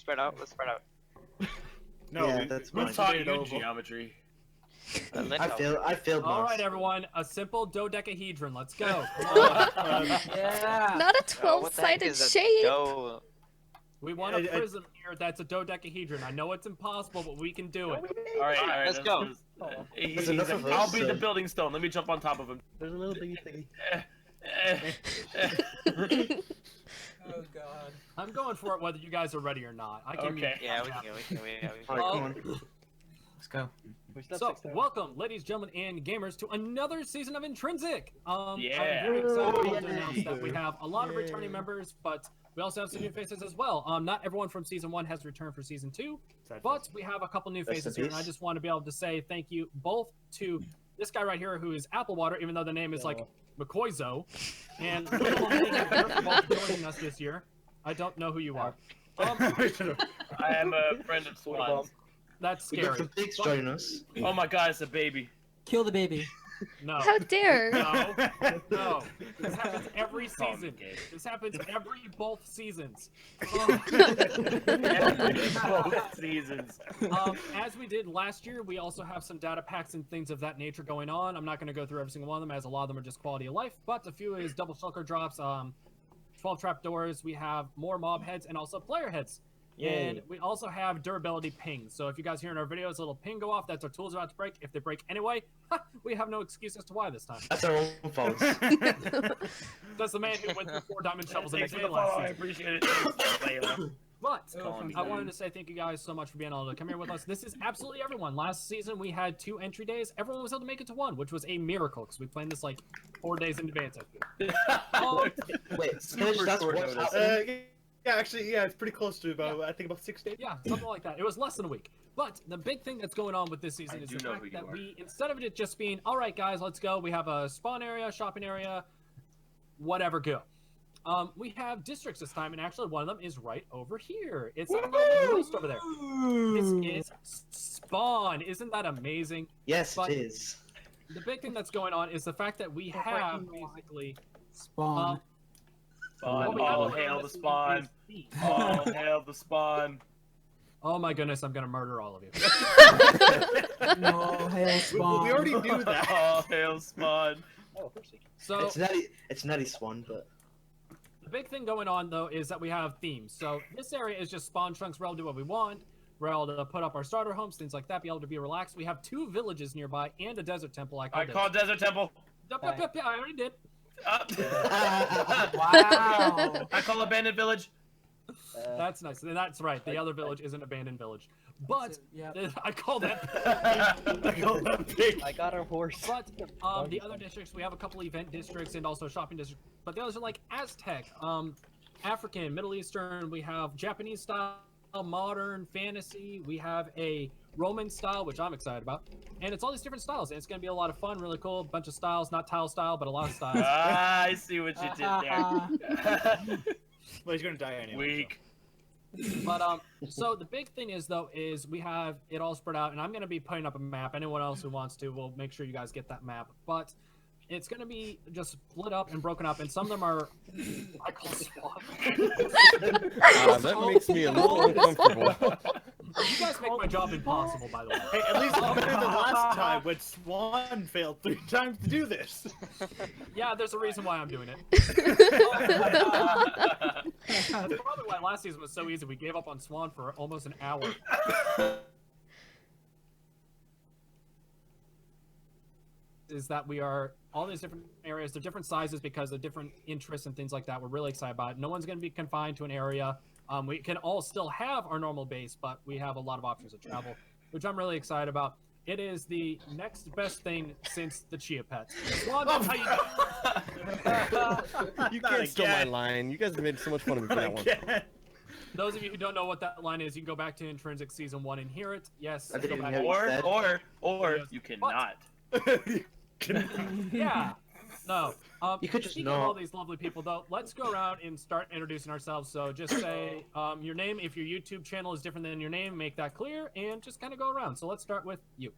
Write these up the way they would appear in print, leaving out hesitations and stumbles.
spread out. Let's spread out. No, yeah, that's Who fine. taught you geometry? I failed All most. right, everyone. A simple dodecahedron. Let's go. Yeah. Not a What the heck 12-sided is a shape. dough? We want a prism here that's a dodecahedron. I know it's impossible, but we can do it. All right, Let's go. There's enough of I'll us, be so- the building stone. Let me jump on top of him. There's a little thingy thingy. Oh god. I'm going for it whether you guys are ready or not. I can Okay. Yeah, we can go. Alright, come on. Let's go. So, welcome, ladies, gentlemen, and gamers, to another season of Intrinsic. Yeah. I'm very excited Oh, to yeah. announce that we have a lot of returning members, but we also have some new faces as well. Not everyone from Season 1 has returned for Season 2, but we have a couple new Rest faces in here, and I peace. just want to be able to say thank you both to this guy right here, who is Applewater, even though the name is like McCoyzo, and for joining us this year. I don't know who you are. I am a friend of Swan's. That's We got scary. the pigs joining us. Oh my god, it's a baby. Kill the baby. No. How dare! No, no. This happens every Call me season. gay. This happens every both seasons. Both seasons. As we did last year, we also have some data packs and things of that nature going on. I'm not going to go through every single one of them, as a lot of them are just quality of life, but a few is double shulker drops, 12 trap doors, we have more mob heads, and also player heads. And we also have durability pings. So if you guys hear in our videos a little ping go off, that's our tools about to break. If they break anyway, we have no excuse as to why this time. That's our own fault. That's the man who went through 4 diamond shovels in a Thanks for day the last follow. I season. appreciate it. Thanks, Layla. But Calling me I dude. wanted to say thank you guys so much for being able to come here with us. This is absolutely everyone. Last season we had 2 entry days. Everyone was able to make it to 1, which was a miracle because we planned this like 4 days in advance. I feel. Wait, can I just ask short what's notice. happening? Yeah, actually, yeah, it's pretty close to about, I think about 6 days. Yeah, something like that. It was less than a week. But the big thing that's going on with this season I is do the know fact who you that are. we, instead of it just being, all right, guys, let's go. We have a spawn area, shopping area, whatever, go. We have districts this time, and actually one of them is right over here. It's on the list over there. This is spawn. Isn't that amazing? Yes, But- it is. The big thing that's going on is the fact that we have basically Spawn. what we have All on hail the this spawn. is thieves. All hail the spawn. Oh my goodness, I'm gonna murder all of you. No, hail spawn. We already knew that. All hail spawn. So It's nutty swan, but the big thing going on though is that we have themes. So this area is just spawn chunks. We're able to do what we want. We're able to put up our starter homes, things like that. Be able to be relaxed. We have 2 villages nearby and a desert temple. I call Desert Temple. Yep, I already did. Wow. I call Abandoned Village. That's nice. And that's right. The other village is an abandoned village. But Yeah. I call that. I call that pig. I got a horse. But the other districts, we have a couple event districts and also shopping districts. But the others are like Aztec, African, Middle Eastern. We have Japanese style, modern, fantasy. We have a Roman style, which I'm excited about. And it's all these different styles. And it's going to be a lot of fun, really cool. Bunch of styles, not TyleStyle, but a lot of styles. Ah, I see what you did there. Well, he's gonna die anyway. Weak. But so the big thing is though is we have it all spread out, and I'm gonna be putting up a map. Anyone else who wants to, will make sure you guys get that map. But it's gonna be just split up and broken up, and some of them are I call swamp. That makes me a little uncomfortable. You guys make my job impossible, by the way. Hey, at least it's better than last time when Swan failed 3 times to do this. Yeah, there's a reason why I'm doing it. That's probably why last season was so easy. We gave up on Swan for almost an hour. Is that we are all these different areas, they're different sizes because of different interests and things like that. We're really excited about it. No one's going to be confined to an area. We can all still have our normal base, but we have a lot of options to travel, which I'm really excited about. It is the next best thing since the Chia Pets. Swan, how you You can't steal my line. You guys have made so much fun of me for that one. Those of you who don't know what that line is, you can go back to Intrinsic Season 1 and hear it. Yes. I didn't go back- hear it. Or you cannot. Yeah. No. You could just speaking of all not. these lovely people, though, let's go around and start introducing ourselves. So just say your name. If your YouTube channel is different than your name, make that clear, and just kind of go around. So let's start with you.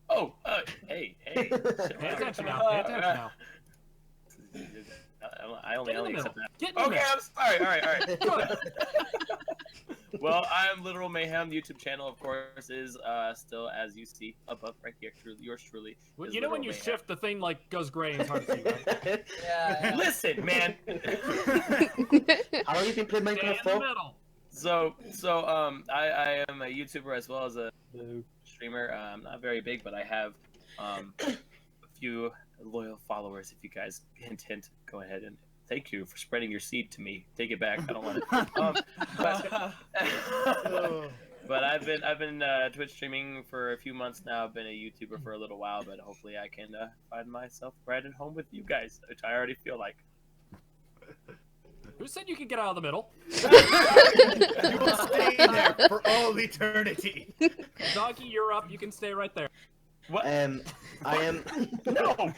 Oh, hey. Pay attention now. Pay attention now. I Get in the only middle. accept that. Get in the Okay, middle. I'm sorry. All right. Good. Well, I am Literal Mayhem. The YouTube channel, of course, is still as you see above right here. Yours truly. Well, is you know when Literal you Mayhem. shift, the thing like goes gray and it's hard to see, right? Yeah. Listen, man. How long have you been playing Stay Minecraft in the for? middle. I am a YouTuber as well as a streamer. I'm not very big, but I have a few loyal followers. If you guys hint, go ahead and thank you for spreading your seed to me. Take it back. I don't want it. But I've been Twitch streaming for a few months now. I've been a YouTuber for a little while, but hopefully I can find myself right at home with you guys, which I already feel like. Who said you could get out of the middle? You will stay there for all eternity. Doggy, you're up. You can stay right there. What? I am. No!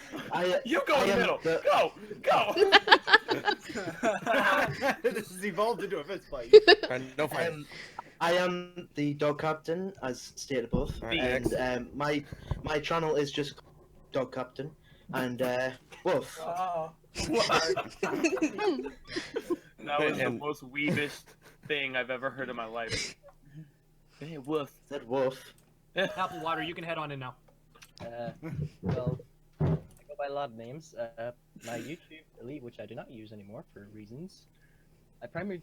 You go in the middle! Go! This has evolved into a fist fight. No fight. I am the dog captain, as stated above, Alright, and my channel is just dog captain, and Wolf. That was the most weebish thing I've ever heard in my life. Hey, Wolf. Said Wolf. Apple Water, you can head on in now. Well, I go by a lot of names. My YouTube Elite, which I do not use anymore for reasons. I primarily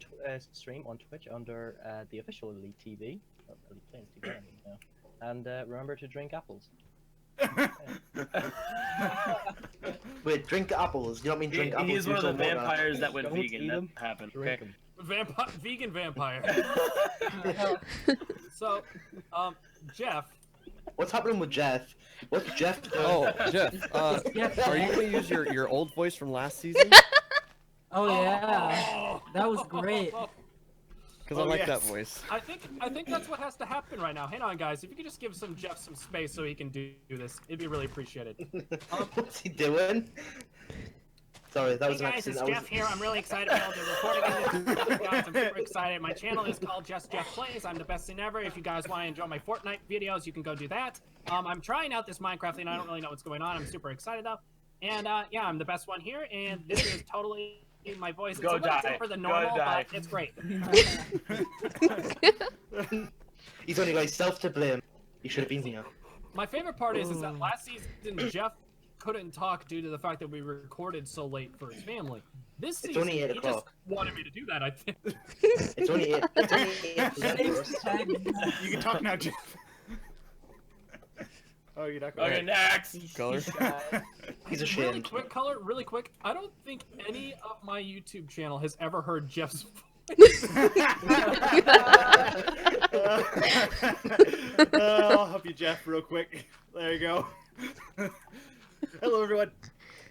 stream on Twitch under the official Elite TV. Not Elite Plains TV, I mean, now. And remember to drink apples. Wait, drink apples. You don't mean drink apples? He's one of the use water. vampires that went Don't vegan. eat That 'em, happened. Drink Okay. 'em. Vegan vampire. So, Jeff. What's happening with Jeff? What's Jeff doing? Oh, Jeff, are you gonna use your old voice from last season? Oh yeah. That was great. Because I like that voice. I think that's what has to happen right now. Hang on, guys. If you could just give Jeff some space so he can do this, it'd be really appreciated. What's he doing? Sorry, that was an Hey guys, it's accident. Jeff here. I'm really excited to be able to record again. Guys, I'm super excited. My channel is called JustJeff Plays. I'm the best thing ever. If you guys want to enjoy my Fortnite videos, you can go do that. I'm trying out this Minecraft thing. I don't really know what's going on. I'm super excited though. And yeah, I'm the best one here. And this is totally my voice. It's Go a little die. different than normal, Go die. but it's great. He's only got himself to blame. He should have been here. My favorite part is that last season Jeff couldn't talk due to the fact that we recorded so late for his family. This season, only 8 he just o'clock. wanted me to do that, I think. It's only 8. It's only 8. You can talk now, Jeff. Oh, you're not going Okay, next. Color. He's Really ashamed. quick, Color, really quick. I don't think any of my YouTube channel has ever heard Jeff's voice. I'll help you, Jeff, real quick. There you go. Hello, everyone.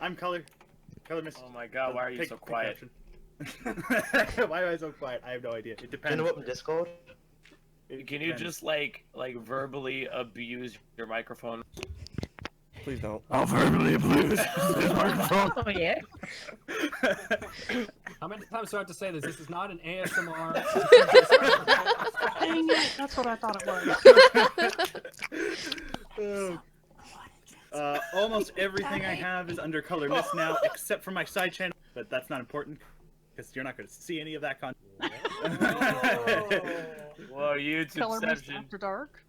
I'm Color. Color Miss. Oh my god, why are you so quiet? Why am I so quiet? I have no idea. It Do you depends. know what in Discord? It Can you depends. just like verbally abuse your microphone? Please don't. I'll verbally abuse this microphone. Oh yeah. How many times do I have to say this? This is not an ASMR. Dang it, that's what I thought it was. Almost everything I have is under Color Miss now, except for my side channel, but that's not important, because you're not going to see any of that content. Whoa, YouTube Color Mist exception. After Dark.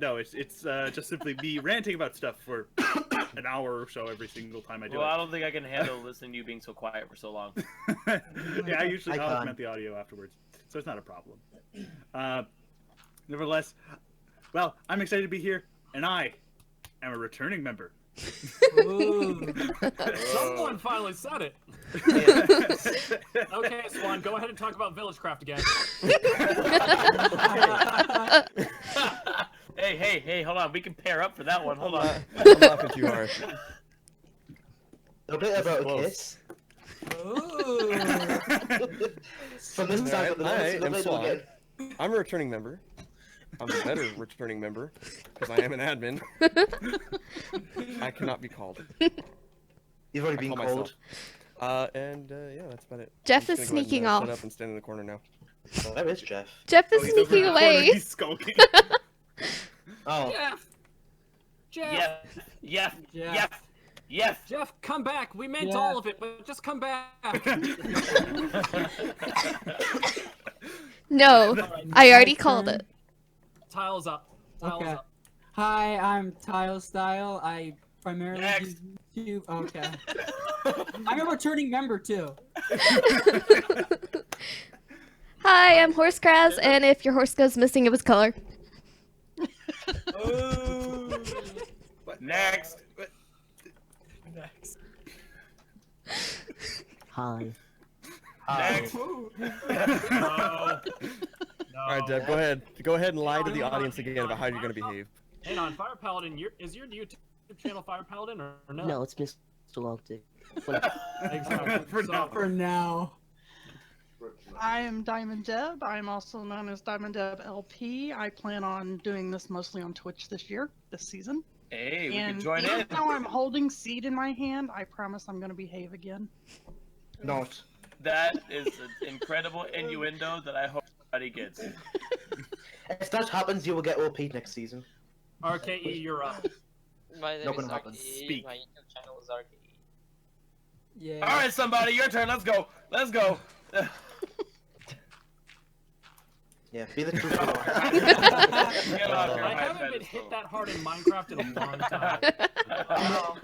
No, it's just simply me ranting about stuff for an hour or so every single time I do Well, I it. don't think I can handle listening to you being so quiet for so long. Yeah, I usually I I'll can't. augment the audio afterwards, so it's not a problem. Nevertheless, well, I'm excited to be here, and I am a returning member. Ooh. Someone finally said it. Okay, Swan, go ahead and talk about Villagecraft again. Hey, hold on. We can pair up for that one. Hold on. I'm laughing too hard. A bit about a Close. kiss. Ooh. From this side of the I list, am we'll Swan. get- I'm a returning member. I'm a better returning member because I am an admin. I cannot be called. You've already I been call called. myself. Yeah, that's about it. Jeff I'm is just gonna go ahead sneaking and, off. Shut up and stand in the corner now. Where is Jeff? Jeff is Oh, he's over in sneaking the corner, away. He's skulking. Oh, Jeff, Yes. Jeff, come back. We meant Jeff. all of it, but just come back. No, Alright, I already My called turn. it. Tile's up. Tile's Okay. up. Hi, I'm TyleStyle. I primarily Next. use YouTube. Okay. I'm a returning member too. Hi, I'm Horsecraz, and if your horse goes missing of its color. Ooh. Next. Next. Hi. Next. No. All right, Deb, go ahead. Go ahead and lie to the audience again about how you're gonna behave. Hang on, Fire Paladin, is your YouTube channel Fire Paladin or no? No, it's Mr. Longdick. Exactly. For So- now. For now. I am Diamond Deb. I'm also known as Diamond Deb LP. I plan on doing this mostly on Twitch this season. Hey, we And can join even in. though I'm holding seed in my hand, I promise I'm going to behave again. Not. That is an incredible innuendo that I hope everybody gets. If that happens, you will get OP'd next season. RKE, you're up. My name Not is gonna happen. RKE. Speak. My YouTube channel is RKE. Yeah. All right, somebody, your turn. Let's go. Let's go. Yeah, be the truth. Get off your I high haven't been pedestal. hit that hard in Minecraft in a long time.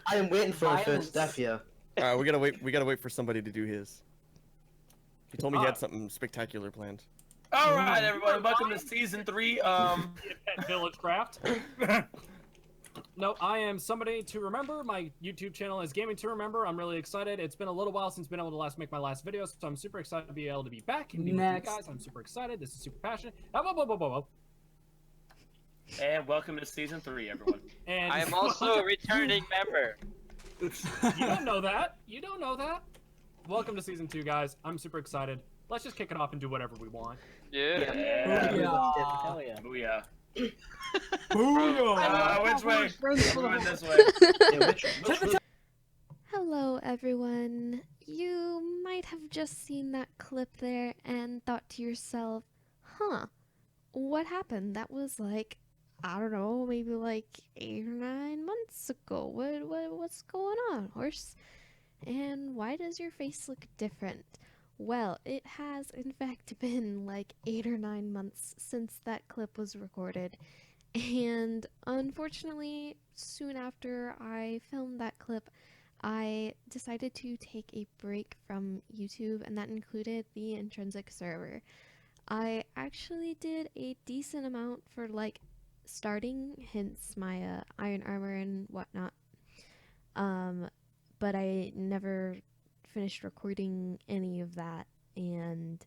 I am waiting for my Violence. first death here. All right, we gotta wait. We gotta wait for somebody to do his. He told me he Ah. had something spectacular planned. All right, everybody, welcome to season 3. Be a pet village craft. No, I am somebody to remember. My YouTube channel is Gaming to Remember. I'm really excited. It's been a little while since I've been able to make my last video, so I'm super excited to be able to be back and be with you Next. guys. I'm super excited. This is super passionate. Whoa, whoa, whoa, whoa, whoa. and welcome to season 3, everyone. And I am also a returning member. You don't know that. You don't know that. Welcome to season 2, guys. I'm super excited. Let's just kick it off and do whatever we want. Yeah. Booyah. Hell yeah. Booyah. Booyah. Which way? Friends with Everyone a- this way. Yeah, which Hello, everyone. You might have just seen that clip there and thought to yourself, huh, what happened? That was like, I don't know, maybe like 8 or 9 months ago. What's going on, horse? And why does your face look different? Well, it has in fact been like 8 or 9 months since that clip was recorded. And unfortunately, soon after I filmed that clip, I decided to take a break from YouTube, and that included the Intrinsic server. I actually did a decent amount for like starting, hence my iron armor and whatnot. But I never finished recording any of that, and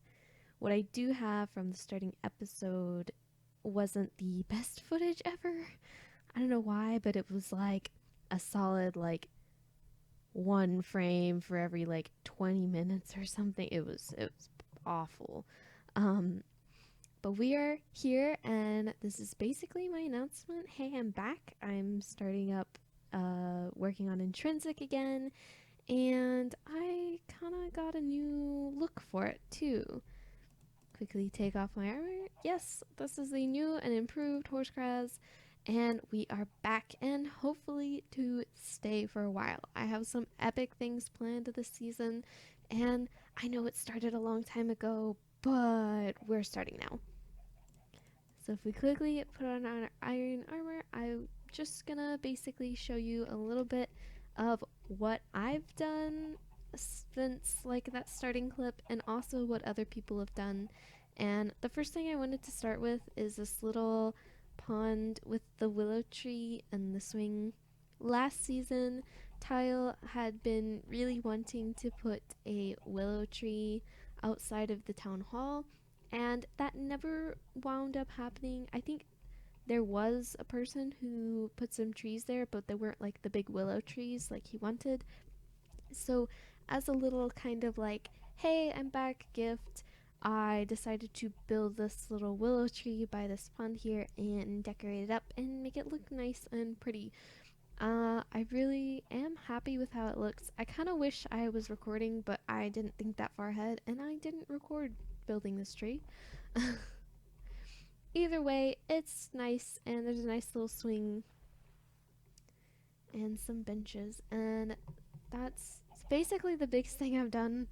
what I do have from the starting episode wasn't the best footage ever. I don't know why, but it was like a solid like 1 frame for every like 20 minutes or something. It was awful. But we are here, and this is basically my announcement. Hey, I'm back. I'm starting up working on Intrinsic again, and I kind of got a new look for it too. Quickly take off my armor. Yes, this is the new and improved Horsecraz, and we are back, and hopefully to stay for a while. I have some epic things planned this season, and I know it started a long time ago, but we're starting now. So if we quickly put on our iron armor, I'm just gonna basically show you a little bit of what I've done since like that starting clip, and also what other people have done. And the first thing I wanted to start with is this little pond with the willow tree and the swing. Last season, Tyle had been really wanting to put a willow tree outside of the town hall, and that never wound up happening. I think there was a person who put some trees there, but they weren't like the big willow trees like he wanted. So as a little kind of like, hey, I'm back gift, I decided to build this little willow tree by this pond here and decorate it up and make it look nice and pretty. I really am happy with how it looks. I kind of wish I was recording, but I didn't think that far ahead, and I didn't record building this tree. Either way, it's nice, and there's a nice little swing and some benches, and that's basically the biggest thing I've done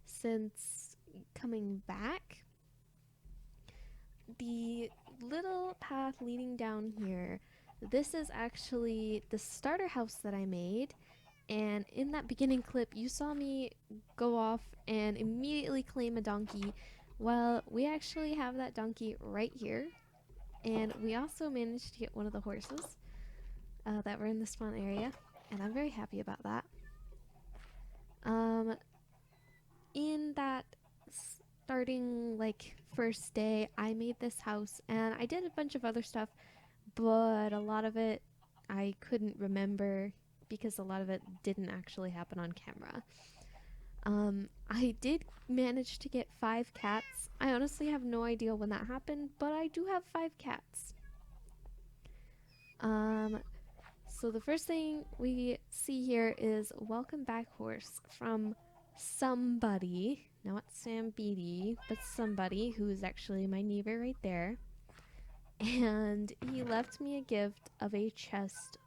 since coming back. the little path leading down here, this is actually the starter house that I made. And in that beginning clip, you saw me go off and immediately claim a donkey. Well, we actually have that donkey right here. And we also managed to get one of the horses that were in the spawn area. And I'm very happy about that. In that starting like first day, I made this house and I did a bunch of other stuff, but a lot of it I couldn't remember because a lot of it didn't actually happen on camera. I did manage to get 5 cats. I honestly have no idea when that happened, but I do have 5 cats. So the first thing we see here is welcome back horse from somebody, not Sam Beatty, but somebody who is actually my neighbor right there. And he left me a gift of a chest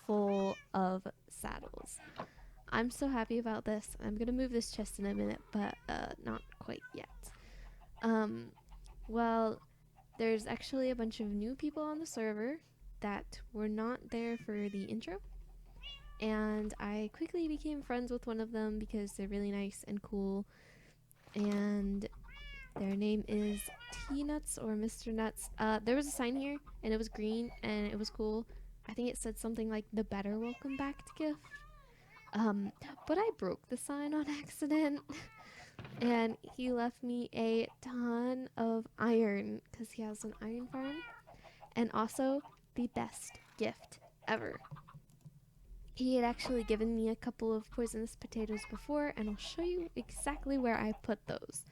full of saddles. I'm so happy about this. I'm gonna move this chest in a minute, but not quite yet. Well, there's actually a bunch of new people on the server that were not there for the intro, and I quickly became friends with one of them because they're really nice and cool, and their name is T-Nutz or Mr.Nutz. There was a sign here and it was green and it was cool. I think it said something like the better welcome back gift. But I broke the sign on accident. And he left me a ton of iron because he has an iron farm. And also the best gift ever. He had actually given me a couple of poisonous potatoes before, and I'll show you exactly where I put those.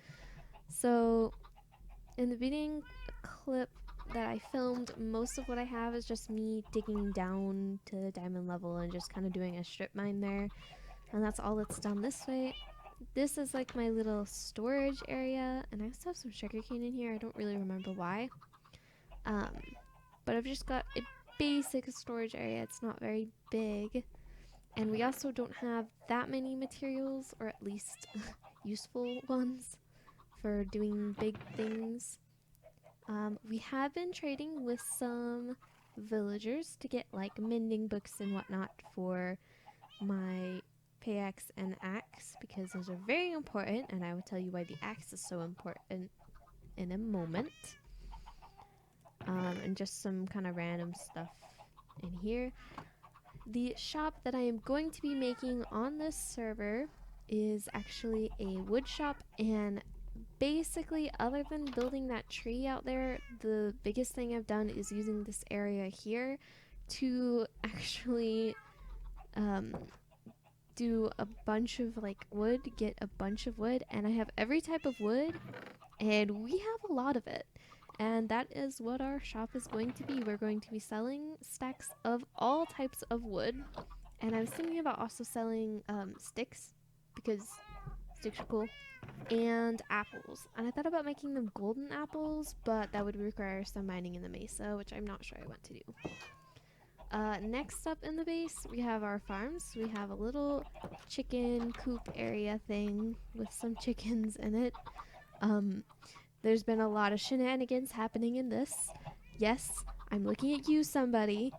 So in the beginning clip that I filmed, most of what I have is just me digging down to diamond level and just kind of doing a strip mine there, and that's all that's done this way. This is like my little storage area, and I also have some sugarcane in here. I don't really remember why, but I've just got a basic storage area. It's not very big, and we also don't have that many materials, or at least useful ones for doing big things. We have been trading with some villagers to get like mending books and whatnot for my pickaxe and axe, because those are very important, and I will tell you why the axe is so important in a moment. And just some kind of random stuff in here. The shop that I am going to be making on this server is actually a wood shop, and basically, other than building that tree out there, the biggest thing I've done is using this area here to actually do a bunch of like wood, get a bunch of wood, and I have every type of wood, and we have a lot of it. And that is what our shop is going to be. We're going to be selling stacks of all types of wood, and I was thinking about also selling sticks, because sticks are cool, and apples. And I thought about making them golden apples, but that would require some mining in the mesa, which I'm not sure I want to do. Next up in the base, we have our farms. We have a little chicken coop area thing with some chickens in it. There's been a lot of shenanigans happening in this. Yes, I'm looking at you, somebody.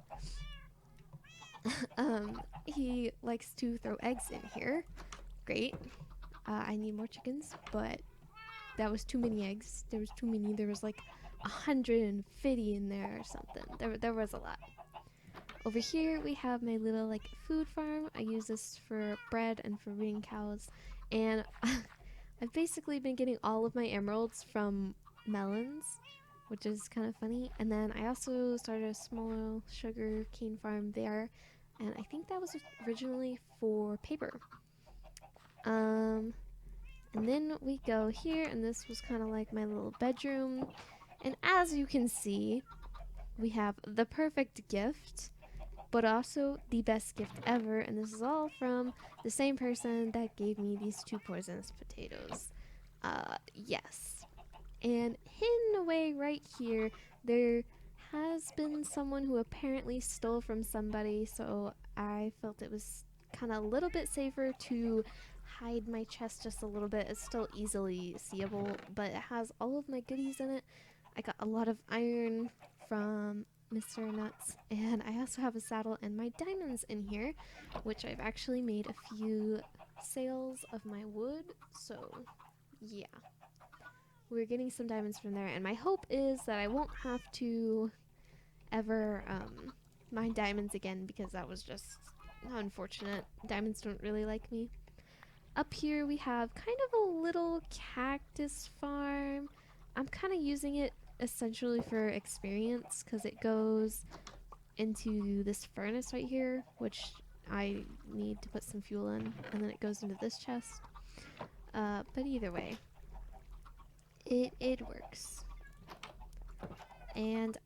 He likes to throw eggs in here. Great. I need more chickens, but that was too many eggs. There was too many. There was like 150 in there or something. There was a lot. Over here we have my little like food farm. I use this for bread and for breeding cows, and I've basically been getting all of my emeralds from melons, which is kind of funny. And then I also started a small sugar cane farm there, and I think that was originally for paper. And then we go here, and this was kind of like my little bedroom. And as you can see, we have the perfect gift, but also the best gift ever, and this is all from the same person that gave me these 2 poisonous potatoes. Yes. And hidden away right here, there has been someone who apparently stole from somebody, so I felt it was kind of a little bit safer to hide my chest just a little bit. It's still easily seeable, but it has all of my goodies in it. I got a lot of iron from Mr.Nutz, and I also have a saddle and my diamonds in here, which I've actually made a few sales of my wood, so yeah. We're getting some diamonds from there, and my hope is that I won't have to ever mine diamonds again, because that was just unfortunate. Diamonds don't really like me. Up here we have kind of a little cactus farm. I'm kind of using it essentially for experience, because it goes into this furnace right here, which I need to put some fuel in, and then it goes into this chest. But either way, it works. And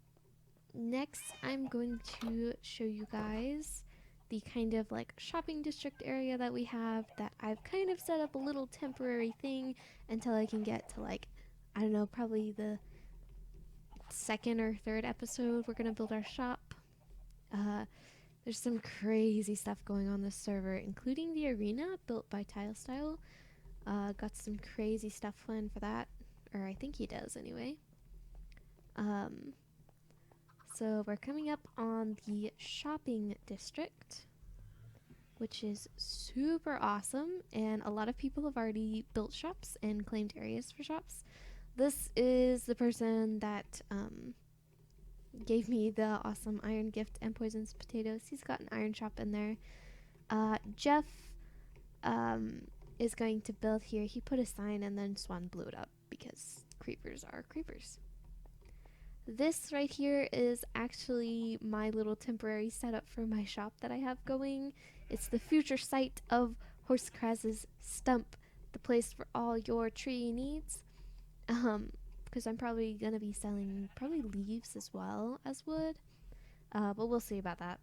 next I'm going to show you guys the kind of like shopping district area that we have, that I've kind of set up a little temporary thing until I can get to, like, I don't know, probably the second or third episode we're gonna build our shop. There's some crazy stuff going on this server, including the arena built by TyleStyle. Got some crazy stuff planned for that, or I think he does anyway. So we're coming up on the shopping district, which is super awesome, and a lot of people have already built shops and claimed areas for shops. This is the person that gave me the awesome iron gift and poisonous potatoes. He's got an iron shop in there. Jeff is going to build here. He put a sign and then Swan blew it up because creepers are creepers. This right here is actually my little temporary setup for my shop that I have going. It's the future site of Horsecraz's stump, the place for all your tree needs. Because I'm probably going to be selling probably leaves as well as wood. But we'll see about that.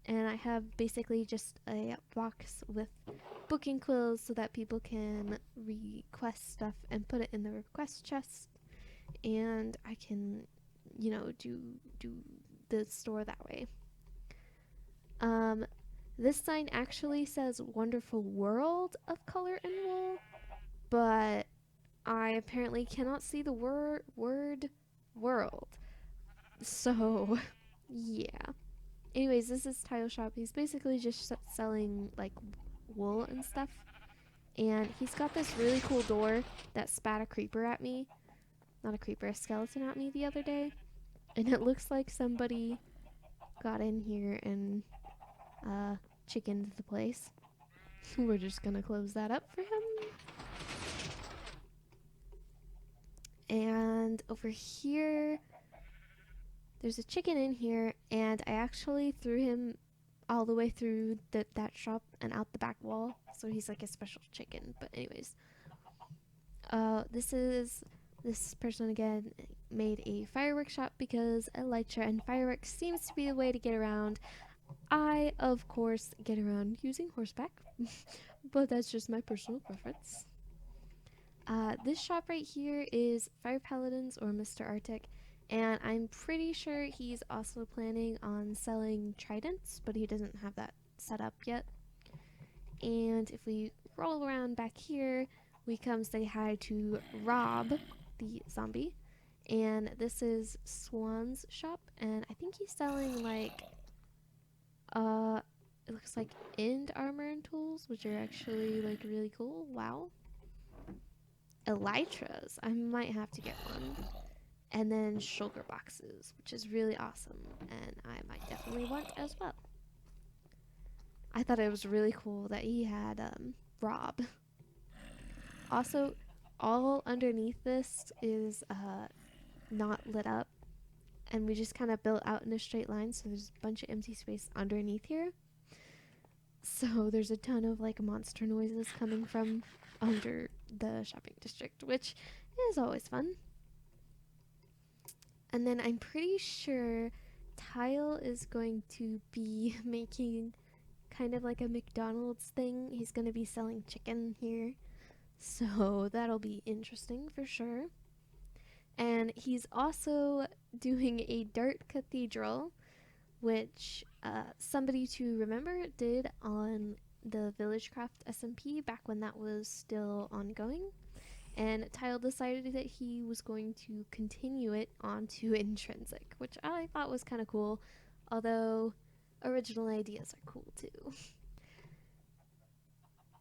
And I have basically just a box with booking quills so that people can request stuff and put it in the request chest. And I can, you know, do the store that way. This sign actually says Wonderful World of Color and Wool, but I apparently cannot see the word world. So, yeah. Anyways, this is Tile Shop. He's basically just selling like wool and stuff. And he's got this really cool door that spat a creeper at me. Not a creeper, a skeleton at me the other day. And it looks like somebody got in here and chickened the place. We're just gonna close that up for him. And over here, there's a chicken in here, and I actually threw him all the way through that shop and out the back wall, so he's like a special chicken. But anyways, this person again made a fireworks shop because elytra and fireworks seems to be the way to get around. I, of course, get around using horseback, but that's just my personal preference. This shop right here is Fire Paladins or Mr. Artic, and I'm pretty sure he's also planning on selling tridents, but he doesn't have that set up yet. And if we roll around back here, we come say hi to Rob, the zombie, and this is Swan's shop, and I think he's selling like it looks like end armor and tools, which are actually like really cool. Wow. Elytras, I might have to get one. And then shulker boxes, which is really awesome, and I might definitely want as well. I thought it was really cool that he had Rob. Also, all underneath this is not lit up, and we just kind of built out in a straight line, so there's a bunch of empty space underneath here. So there's a ton of like monster noises coming from under the shopping district, which is always fun. And then I'm pretty sure Tile is going to be making kind of like a McDonald's thing. He's going to be selling chicken here, so that'll be interesting for sure. And he's also doing a dirt cathedral, which SomebodytoRemember did on the Villagecraft SMP back when that was still ongoing. and Tyle decided that he was going to continue it onto Intrinsic, which I thought was kind of cool, although original ideas are cool too.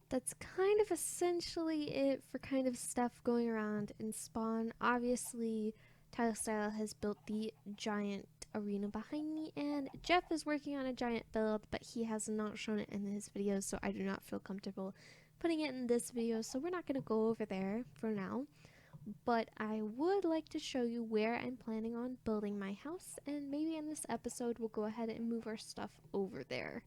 That's kind of essentially it for kind of stuff going around in Spawn. Obviously, TyleStyle has built the giant arena behind me, and Jeff is working on a giant build, but he has not shown it in his videos, so I do not feel comfortable putting it in this video, so we're not going to go over there for now. But I would like to show you where I'm planning on building my house, and maybe in this episode we'll go ahead and move our stuff over there.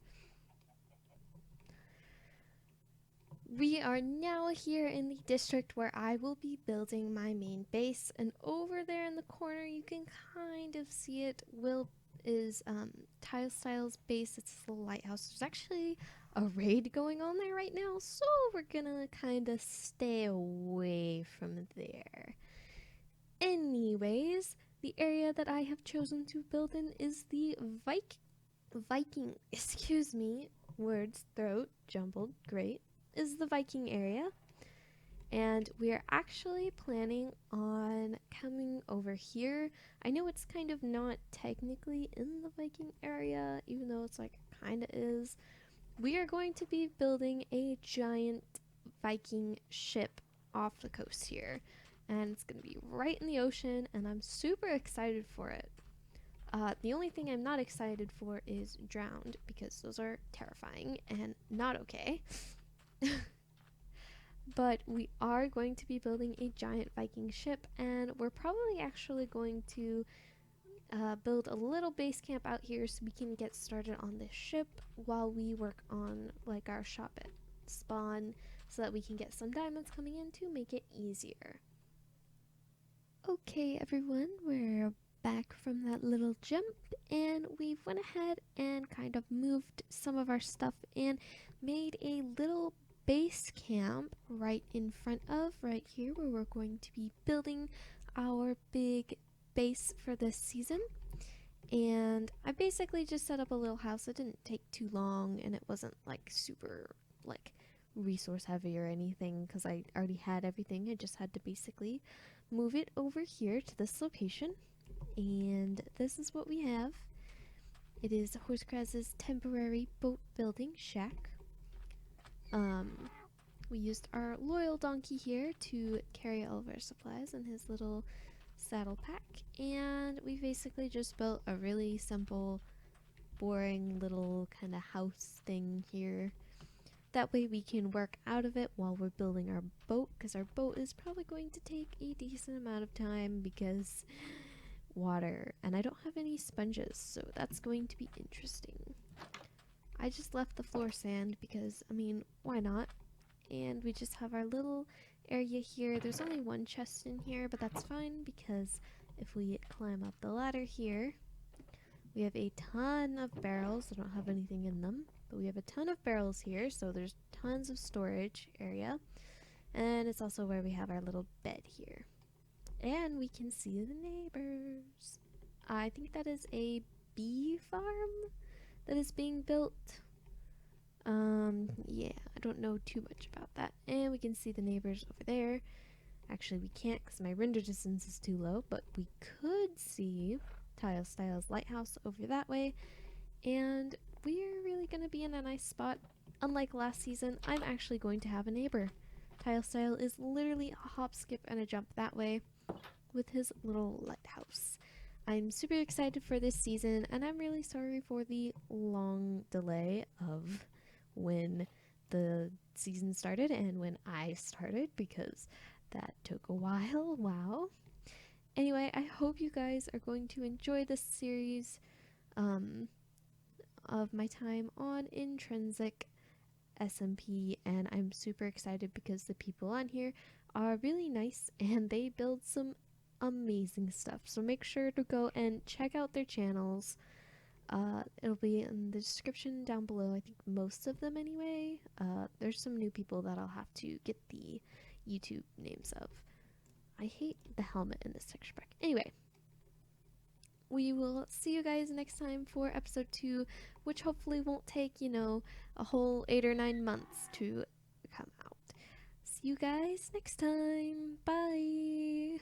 We are now here in the district where I will be building my main base, and over there in the corner you can kind of see it. Is TyleStyle's base. It's the lighthouse. There's actually a raid going on there right now, so we're gonna kind of stay away from there. Anyways, the area that I have chosen to build in is the Viking, excuse me, words, throat, jumbled, great, is the Viking area. And we are actually planning on coming over here. I know it's kind of not technically in the Viking area, even though it's like kind of is. We are going to be building a giant Viking ship off the coast here. And it's going to be right in the ocean, and I'm super excited for it. The only thing I'm not excited for is drowned, because those are terrifying and not okay. But we are going to be building a giant Viking ship, and we're probably actually going to build a little base camp out here so we can get started on this ship while we work on like our shop at Spawn, so that we can get some diamonds coming in to make it easier. Okay everyone, we're back from that little jump, and we went ahead and kind of moved some of our stuff and made a little base camp right in front of right here where we're going to be building our big base for this season. And I basically just set up a little house. It didn't take too long, and it wasn't like super like resource heavy or anything because I already had everything. I just had to basically move it over here to this location, and this is what we have. It is Horsecraz's temporary boat building shack. We used our loyal donkey here to carry all of our supplies in his little saddle pack, and we basically just built a really simple, boring little kind of house thing here. That way we can work out of it while we're building our boat, because our boat is probably going to take a decent amount of time because water, and I don't have any sponges, so that's going to be interesting. I just left the floor sand because, I mean, why not? And we just have our little area here. There's only one chest in here, but that's fine because if we climb up the ladder here, we have a ton of barrels. I don't have anything in them, but we have a ton of barrels here, so there's tons of storage area. And it's also where we have our little bed here. And we can see the neighbors. I think that is a bee farm that is being built. Yeah, I don't know too much about that. And we can see the neighbors over there. Actually, we can't because my render distance is too low, but we could see TyleStyle's lighthouse over that way. And we're really going to be in a nice spot. Unlike last season, I'm actually going to have a neighbor. TyleStyle is literally a hop, skip, and a jump that way with his little lighthouse. I'm super excited for this season, and I'm really sorry for the long delay of when the season started and when I started, because that took a while. Wow. Anyway, I hope you guys are going to enjoy this series of my time on Intrinsic SMP, and I'm super excited because the people on here are really nice and they build some amazing stuff. So make sure to go and check out their channels. It'll be in the description down below. I think most of them anyway. There's some new people that I'll have to get the YouTube names of. I hate the helmet in this texture pack. Anyway, we will see you guys next time for episode 2, which hopefully won't take, you know, a whole 8 or 9 months to come out. see you guys next time. Bye.